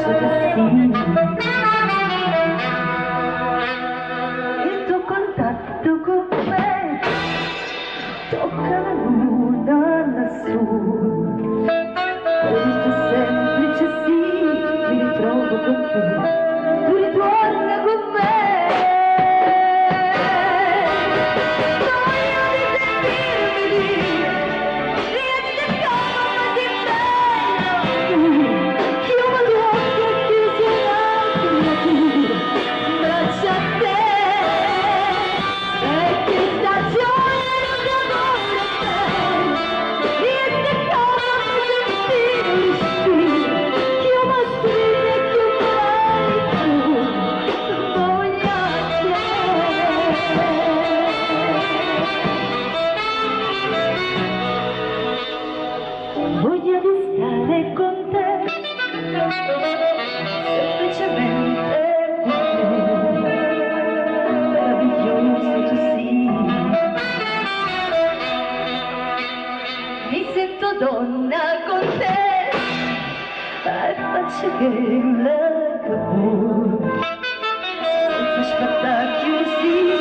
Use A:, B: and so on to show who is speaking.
A: penso che sì. Il tuo contatto con me tocca la luna lassù. Per il tuo semplice sì mi ritrovo con te. Tu ritorna con me. Voglio di stare con te, semplicemente con te, meraviglioso tu sì. Mi sento donna con te, è facile il lavoro, senza spectacoli sì.